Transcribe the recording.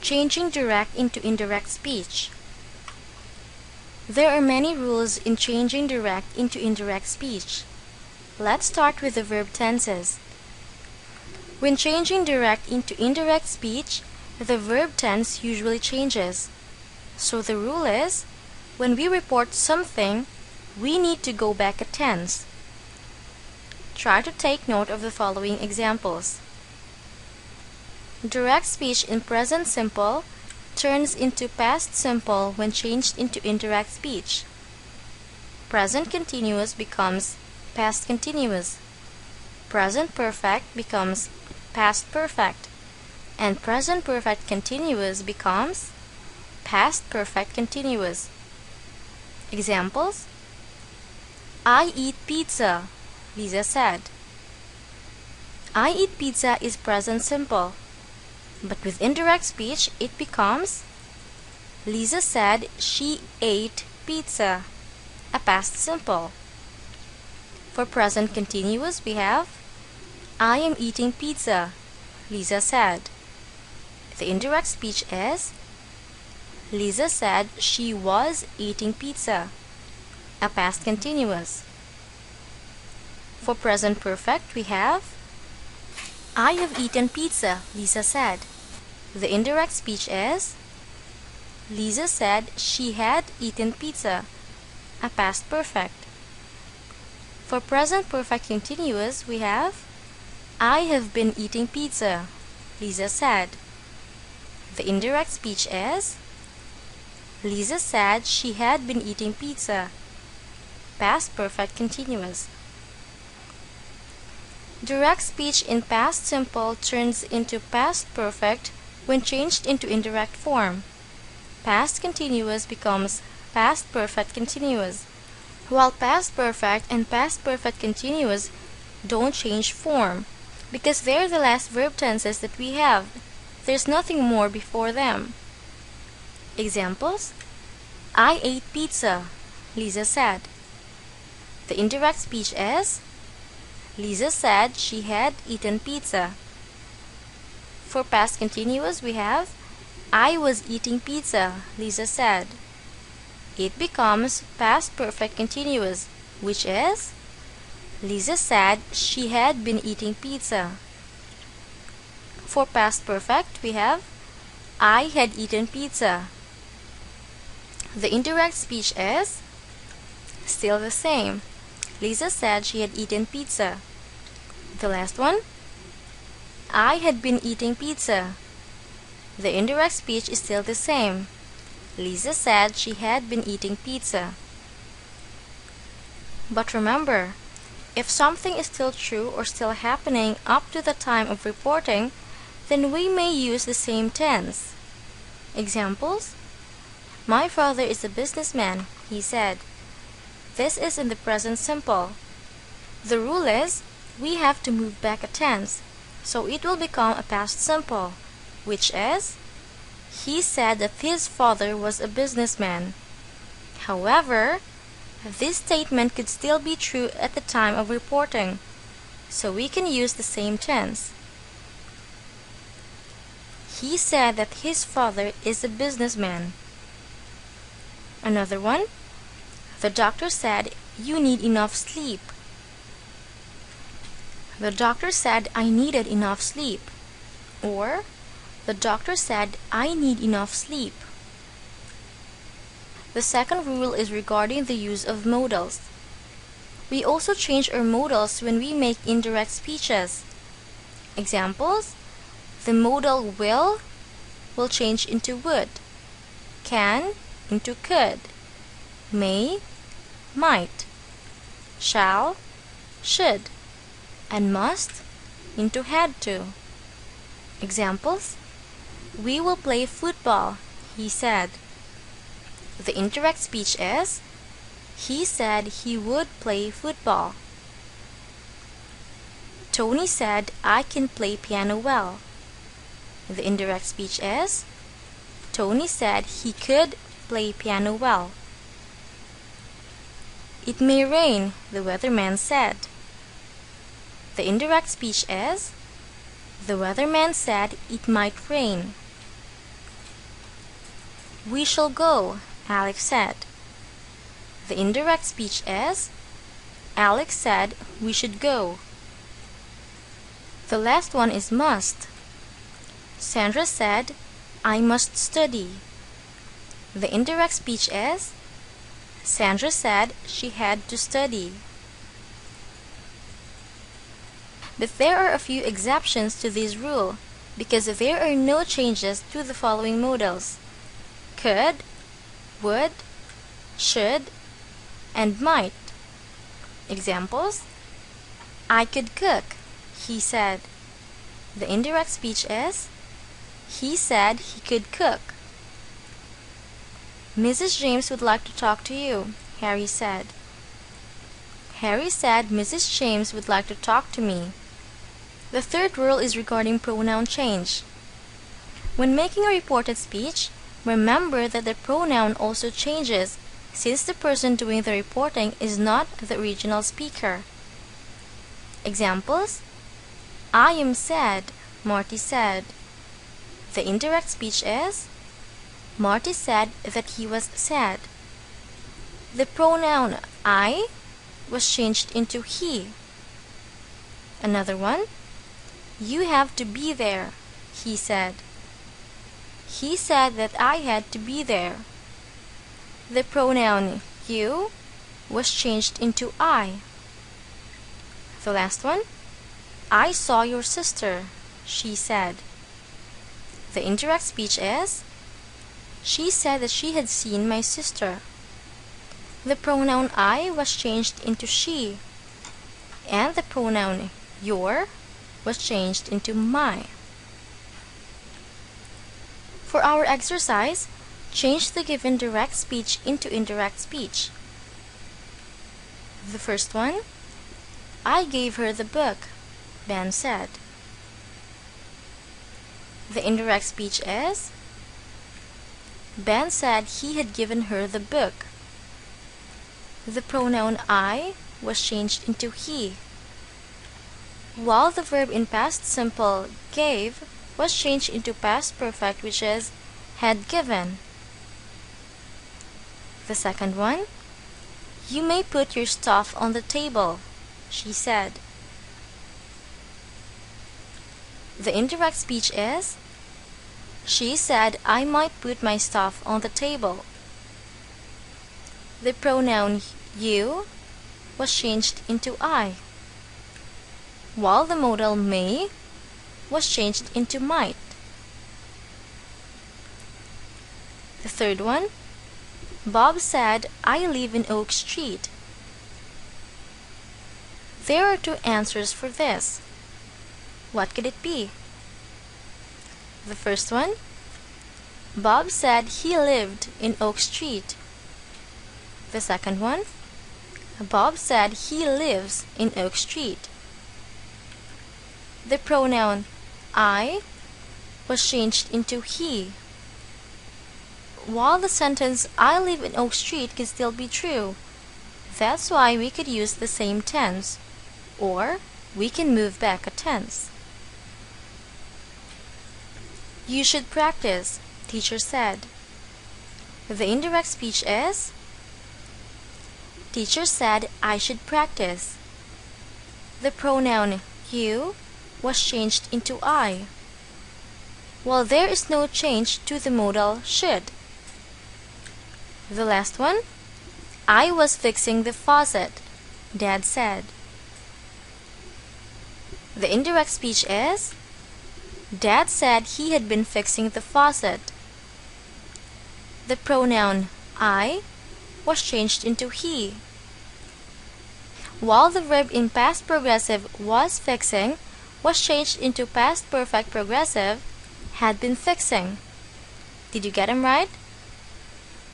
Changing direct into indirect speech. There are many rules in changing direct into indirect speech. Let's start with the verb tenses. When changing direct into indirect speech, the verb tense usually changes. So the rule is, when we report something, we need to go back a tense. Try to take note of the following examples. Direct speech in present simple turns into past simple when changed into indirect speech. Present continuous becomes past continuous. Present perfect becomes past perfect. And present perfect continuous becomes past perfect continuous. Examples: I eat pizza, Lisa said. I eat pizza is present simple. But with indirect speech, it becomes Lisa said she ate pizza, a past simple. For present continuous, we have I am eating pizza, Lisa said. The indirect speech is Lisa said she was eating pizza, a past continuous. For present perfect, we have I have eaten pizza, Lisa said. The indirect speech is Lisa said she had eaten pizza, a past perfect. For present perfect continuous, we have I have been eating pizza, Lisa said. The indirect speech is Lisa said she had been eating pizza, past perfect continuous. Direct speech in past simple turns into past perfect when changed into indirect form. Past continuous becomes past perfect continuous, while past perfect and past perfect continuous don't change form because they're the last verb tenses that we have. There's nothing more before them. Examples: I ate pizza, Lisa said. The indirect speech is Lisa said she had eaten pizza. For past continuous, we have I was eating pizza, Lisa said. It becomes past perfect continuous, which is Lisa said she had been eating pizza. For past perfect, we have I had eaten pizza. The indirect speech is still the same. Lisa said she had eaten pizza. The last one, I had been eating pizza. The indirect speech is still the same. Lisa said she had been eating pizza. But remember, if something is still true or still happening up to the time of reporting, then we may use the same tense. Examples: My father is a businessman, he said. This is in the present simple. The rule is we have to move back a tense, so it will become a past simple, which is he said that his father was a businessman. However, this statement could still be true at the time of reporting, so we can use the same tense. He said that his father is a businessman. Another one, the doctor said you need enough sleep. The doctor said I needed enough sleep. Or, the doctor said I need enough sleep. The second rule is regarding the use of modals. We also change our modals when we make indirect speeches. Examples: the modal will change into would, can into could, may, might, shall, should, and must into had to. Examples: we will play football, he said. The indirect speech is he said he would play football. Tony said I can play piano well. The indirect speech is Tony said he could play piano well. It may rain, the weatherman said. The indirect speech is the weatherman said it might rain. We shall go, Alex said. The indirect speech is Alex said we should go. The last one is must. Sandra said, I must study. The indirect speech is Sandra said she had to study. But there are a few exceptions to this rule because there are no changes to the following modals: could, would, should, and might. Examples: I could cook, he said. The indirect speech is he said he could cook. Mrs. James would like to talk to you, Harry said. Harry said Mrs. James would like to talk to me. The third rule is regarding pronoun change. When making a reported speech, remember that the pronoun also changes since the person doing the reporting is not the original speaker. Examples: I am sad, Marty said. The indirect speech is Marty said that he was sad. The pronoun I was changed into he. Another one: you have to be there, he said. He said that I had to be there. The pronoun you was changed into I. The last one: I saw your sister, she said. The indirect speech is she said that she had seen my sister. The pronoun I was changed into she, and the pronoun your was changed into my. For our exercise, change the given direct speech into indirect speech. The first one: I gave her the book, Ben said. The indirect speech is Ben said he had given her the book. The pronoun I was changed into he, while the verb in past simple gave was changed into past perfect, which is had given. The second one: you may put your stuff on the table, she said. The indirect speech is she said I might put my stuff on the table. The pronoun you was changed into I, while the modal may was changed into might. The third one: Bob said I live in Oak Street. There are two answers for this. What could it be? The first one: Bob said he lived in Oak Street. The second one: Bob said he lives in Oak Street. The pronoun I was changed into he, while the sentence I live in Oak Street can still be true. That's why we could use the same tense, or we can move back a tense. You should practice, teacher said. The indirect speech is teacher said I should practice. The pronoun you was changed into I, while there is no change to the modal should. The last one: I was fixing the faucet, Dad said. The indirect speech is Dad said he had been fixing the faucet. The pronoun I was changed into he, while the verb in past progressive was fixing was changed into past perfect progressive had been fixing. Did you get them right?